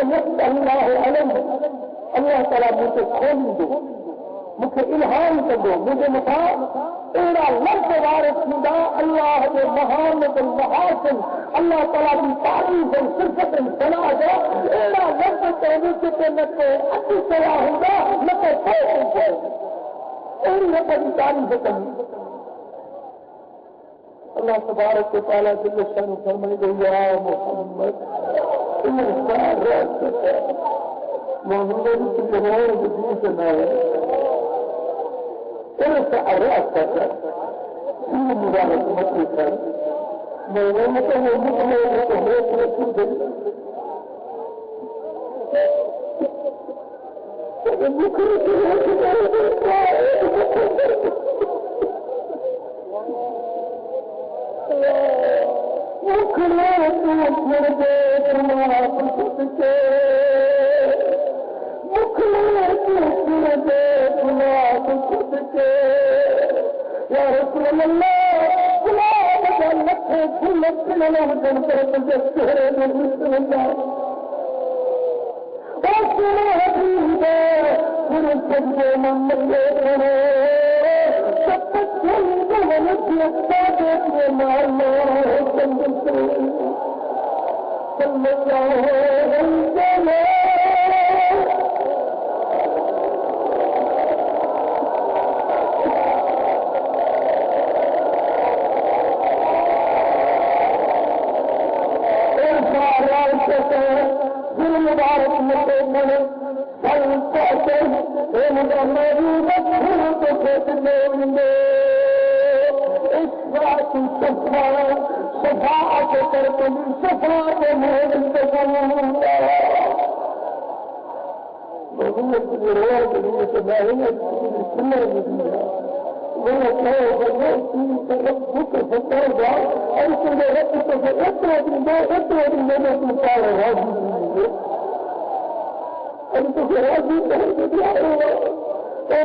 अल्लाह ताला मुझे खोली दो मुझे इल्हाम कर दो मुझे मथा एड़ा लफ्ज़ वारिस थींदा अल्लाह जे महानत महासिन अल्लाह ताला की तारीफ़ और सिफ़त सना जा एड़ा लफ्ज़ चवंदी कि न को अची सवा हूंदा न को कोई एड़ी लफ्ज़ की तारीफ़ कई अल्लाह तबारक व तआला जल्ल शान फरमाईंदो या मोहम्मद मोहम्मद की रोज़ दीस न terus arasat ini mudarat mereka mereka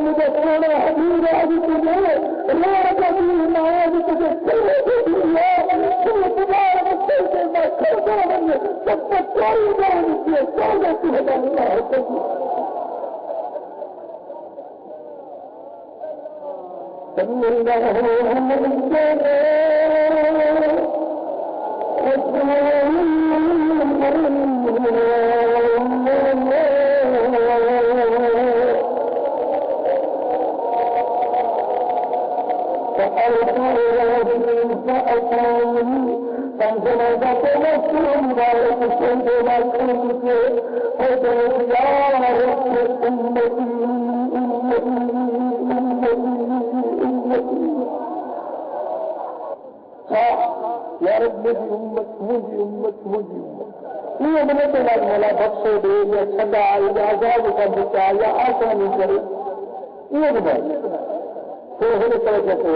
मुझे सोना हबीब आज तुझे मौला बख्शे दे या सदा या आजाद का बचा या आसानी करे ये ॿुधाए तो हिन तरह से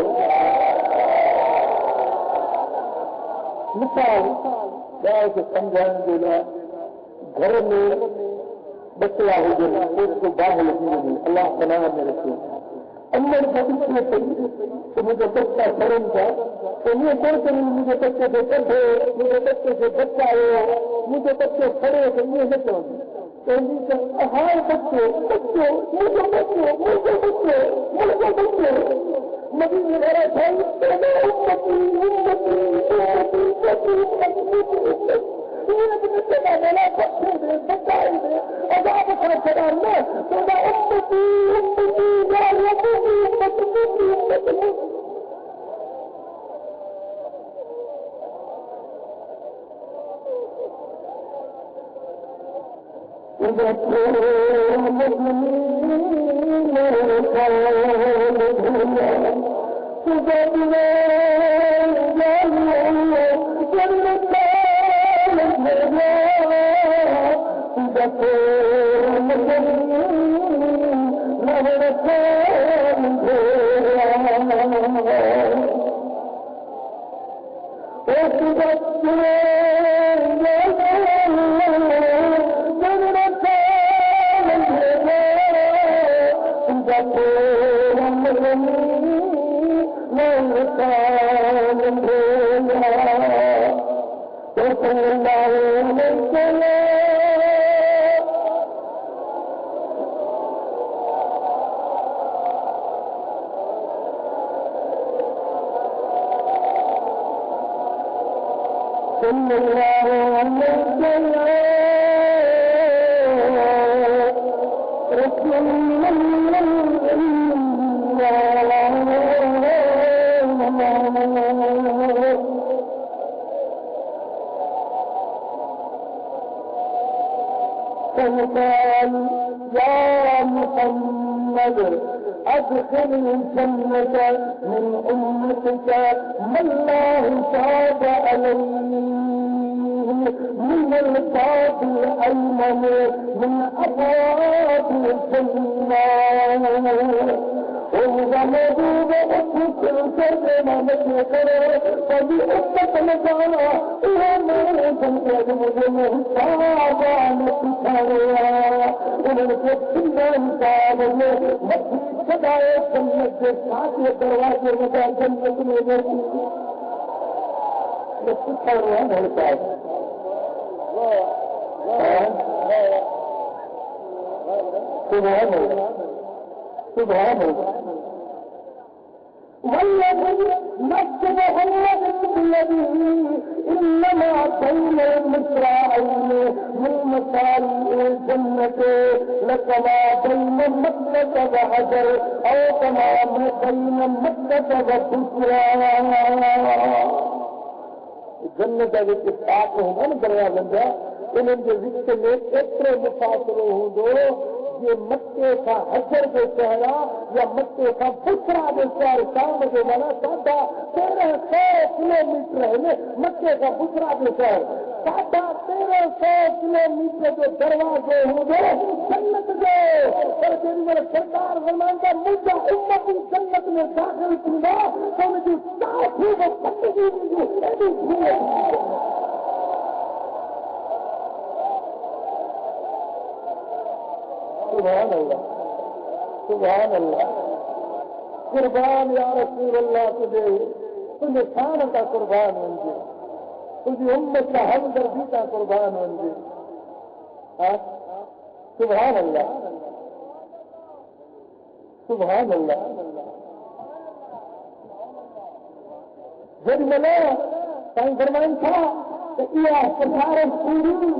मिसाल ॻाल्हि खे सम्झाइण जे लाइ घर में बचिया हुजनि उसको बाहि लगी वञे अल्लाह पनाह में रखे अंदर बच्चे पई तो मुझे बच्चा पढ़नि था तो ये कोई मुझे बच्चे से कढे मुझे बच्चे से बचायो मुझे बच्चे पढ़े तो ये न चवंदी हाय बच्चो बच्चो मुझे बच्चो मुझे बच्चो मुझे बच्चो मदी मेरा भाई أدخل الجنة من أمتك من الله تاب عليه من الباب الأيمن من أبواب الجنة وإذا موجود أسلك الجنة مشكرة فبأمة نجاة إلى من تنتج من تاب عليك सदाए जन्नत के साथ ये दरवाजे में जन्नत में रहती ये सुखा हुआ होता है सुबह والذي نفس محمد بيده إنما بين المصراعين من مصاريع الجنة لكما بين مكة وحجر أو كما بين مكة وبصرى जन्नत जे पाक हूंदा न दरिया वेंदा इन्हनि जे विच में एतिरो मुफ़ासिलो हूंदो जे मके खां हजर जो शहर आहे या मके खां बुसरा जो शहर शाम जो माना 1300 किलोमीटर आहिनि मके खां बुसरा जो शहर 1350 किलोमीटर जो दरवाज़ो हूंदो जन्नत हुजे पर जेॾी महिल सरकार फरमाईंदा मुंहिंजा उम्मती जन्नत में दाख़िल थींदा त उनजी साथी बि पटजी वेंदियूं एॾी धीअ सुभान अल्लाह सुभान अल्लाह कुर्बान या रसूल अल्लाह तुझे शान का कुर्बान वञिजे तुझी उम्मत का हमदर्दी का कुर्बान वञिजे सुभान अल्लाह सुभान अल्लाह जेॾी महिल साईं फरमाइनि था त इहा सिफारिश पूरी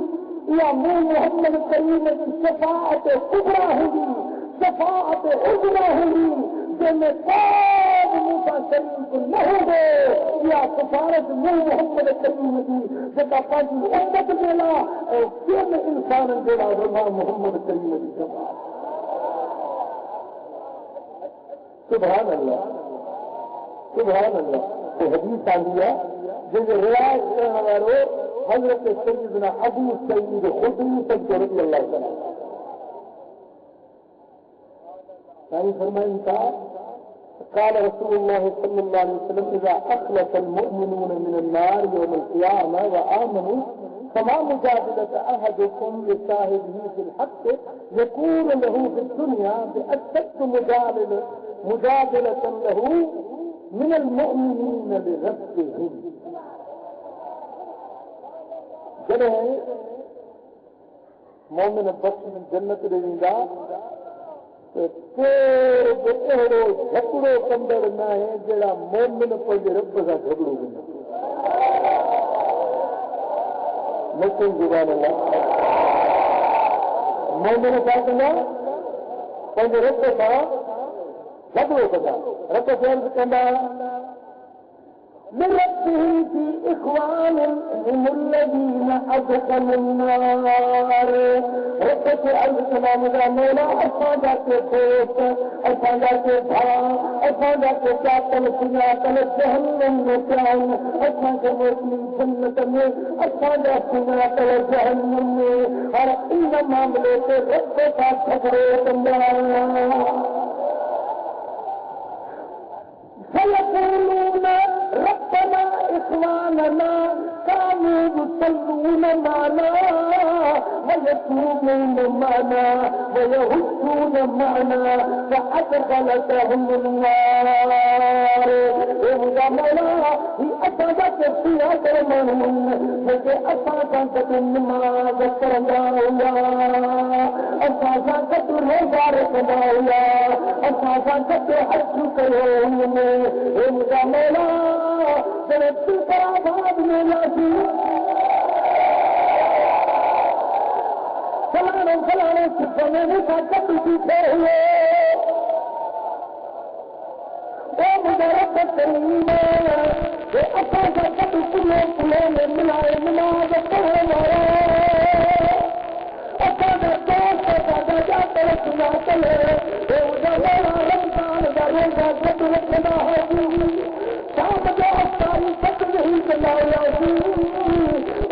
इहा मूं मोहम्मद करीम जी शफ़ाअत कुबरा हूंदी शफ़ाअत उज़मा हूंदी जंहिंमें को मूंसां शरीक न हूंदो इहा सिफारिश मूं मोहम्मद करीम जी जेका पंहिंजी उम्मत जे लाइ ऐं ॿियनि इंसाननि जे लाइ वॾा मोहम्मद करीम जी शफ़ाअत सुभान अल्लाह सुभान अल्लाह हदीस आंदी आहे जंहिंजो रिवायत करण वारो हज़रत सय्यदना अबू सईद खुदरी रज़ी अल्लाह ताला साईं फरमाइनि था قال رسول الله صلى الله عليه وسلم إذا أخلص المؤمنون من النار يوم القيامة وآمنوا فما مجادلة أحدكم لصاحبه في الحق يكون له في الدنيا بأشد مجادلة له من المؤمنين لربهم जॾहिं मोमिन बख़्श जन्नत ॾे वेंदा त को बि अहिड़ो झगड़ो कंदड़ न आहे जहिड़ा मोमिन पंहिंजे रब सां झगड़ो कंदा मुस्लिम ज़ुबान लाइ मोमिन छा कंदा पंहिंजे रब सां झगड़ो कंदा रब खे अर्ज़ु कंदा لربهم في إخوانهم الذين أدخلوا النار رب کے عرض کنا مجھا مولا اساں کے دوست اساں کے بھائی اساں کے چاچل سنا تل جہنم میں جان اساں کے موتی جنت میں اساں سنا تل جہنم میں اور ان معاملے سے رب کا جھگڑے کرنا فيقولون ربنا إخواننا كانوا يصلون معنا ويصومون معنا ويهجون معنا فأدخلتهم النار إذا مولا هي أصابت فيها درمان فجأة أصابت النماز فرماؤيا أصابت الهدار فرماؤيا أصابت حج كيوم إذا مولا جنت القرابات مولاتي فلانا سفنے مساقت پیچھے ہوئے وہ مجرد کریم وہ اپنا ساقت کلے میں ملائے نماز پڑھے مارا اپنا دوست کا جاتا رکھنا چلے وہ مولا رمضان کا روزہ جب رکھنا ہوگی شام جو افطاری تک نہیں چلایا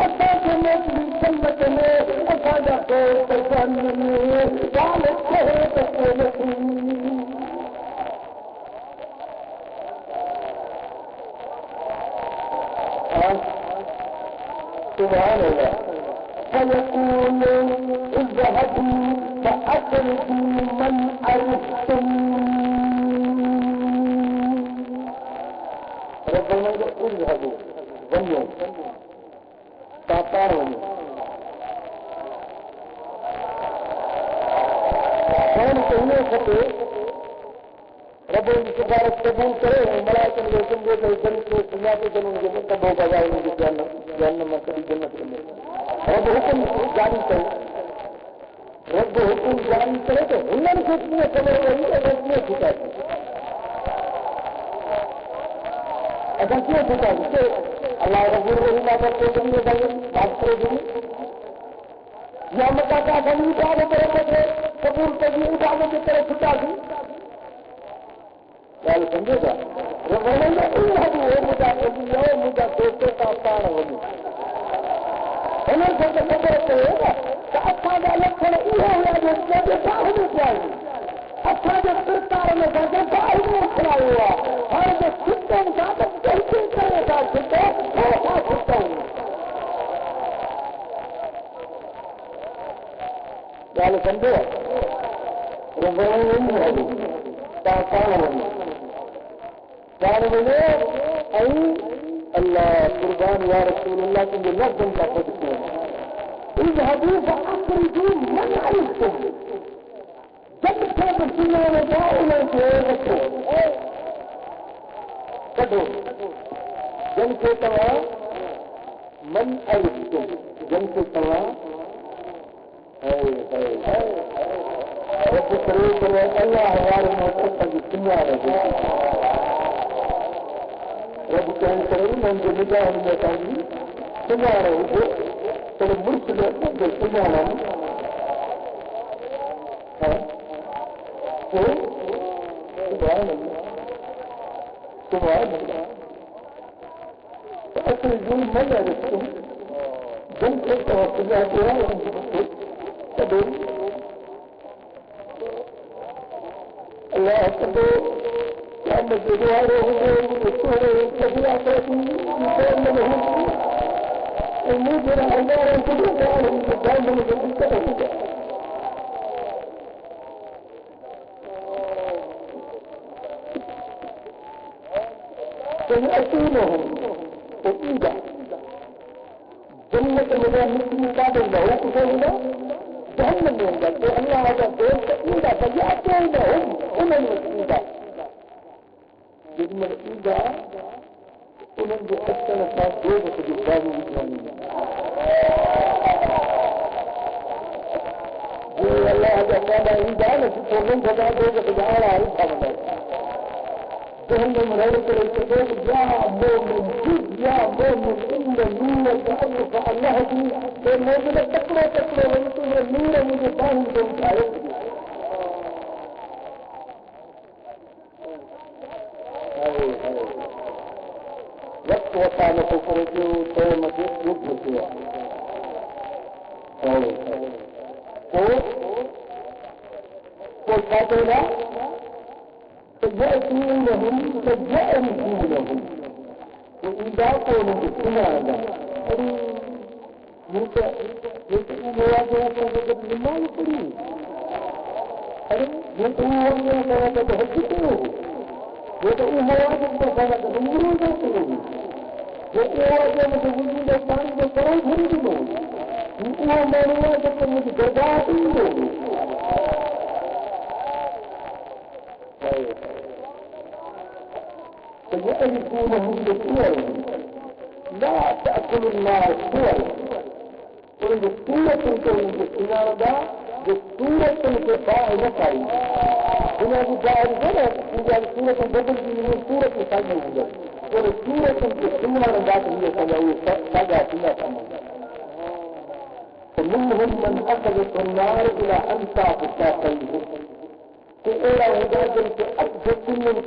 اچھا سے موسمی جنت میں اچھا جا دوست جنت میں والد کہے تو نہیں سبحان اللہ فيقول اذهبوا فأخرجوا من عرفتم ربنا اذهبوا ونيو تاپار ونيو کون کہنے کھپے رب ان سفارت قبول کرے ملائکن جو سمجھے کہ جنت میں سناتے جنوں کے تب ہو بجائے ان کی جہنم میں کبھی جنت میں رب حکم جاری کرے رب حکم جاری کرے تو ہنر سے اتنے خبر رہی ہے رب نے چھٹا دی ایسا کیوں چھٹا دی کہ اللہ رب الرحیم آباد کو جنگے بھائی بات کرے دی یا مکہ کا خلی اٹھانے کرے تھے قبول کری اٹھانے کی طرح چھٹا دی خیال سمجھے گا رب الرحیم وہ مجھا کری ہے مجھا دوستوں کا پان ہوگی انہوں سے خبر کرے گا کہ اچھا असांजा लक्षण इहो हुया जो बाहुनि चाहिए असांजे सरकार में पंहिंजे बाहुनि खिलायो आहे हाणे जो छिटनि था त कंहिंखे करे था छिटो छो था छिटूं ॻाल्हि सम्झो पाण वञो ऐं अल्लाह कुर्बान या रसूल अल्लाह तुंहिंजे लफ़्ज़नि सां ख़ुदि कयो इस हदीस अख़रिजू मन अलिफ़्तुम जब खे बि सुञाणो था उन्हनि खे वठो कढो जन खे तव्हां मन अलिफ़्तुम जन खे तव्हां रब करे करे अल्लाह वारे में जी सुञाणे रब कहीं करे उन्हनि जे निगाहनि में पंहिंजी सुञाणे हुजे पर मुर्शिद जो सुञाणनि असली जुल मन रखूं जन खे तव्हां सुञाणे कॾो अल्लाह कॾो कम जो वारो हुजे सोरे कबिया करी ऐं मुंहिंजे हज़ारे कुझु ॻाल्हि जो दिक़त हुजे असूल हो तो ईंदा जन्नत में मुस्लिम काॾे न हो कुझु हूंदा जहन्नम में हूंदा तो अल्लाह जा दोस्त ईंदा त या कोई न हो उन्हनि वटि ईंदा जेॾीमहिल ईंदा उन्हनि जे अचण सां दोस्त जो बाबू जो अल्लाह जा काॾा ईंदा न सुठो नंढा दोस्त जा आड़ा ईंदा वञा जहन्नम रही करे चवे या मोमिन या मोमिन इन नूर का अल्लाह जी ते मोमिन तकड़ो तकड़ो वञ तुंहिंजे नूर मुंहिंजे बाहुनि खे उठायो वक़्तु वता नथो करे पियो शइ मूंखे युद्ध थियो पोइ छा चवंदा يأتونهم فجأرسونهم وإذا كانوا بسنانا لما يقولون يقولون يا تهجدوا يقولون مواجب بخانة بمرون يقولون يقولون متوجين الثاني بسرعي خريدون يقولون ما نواجب متجرباتون فيألفونهم بصور لا تأكل النار صور ورد صورة كون بالسنار دا بصورة كفاء نفعي هنا بجاء الغلط إذا صورة بدل من صورة سجل وجد ورد صورة بالسنار ذات هي سجل سجل فيها كمان فمنهم من أخذت النار إلى أنفاق ساقيه في أولى هداجل في أكثر من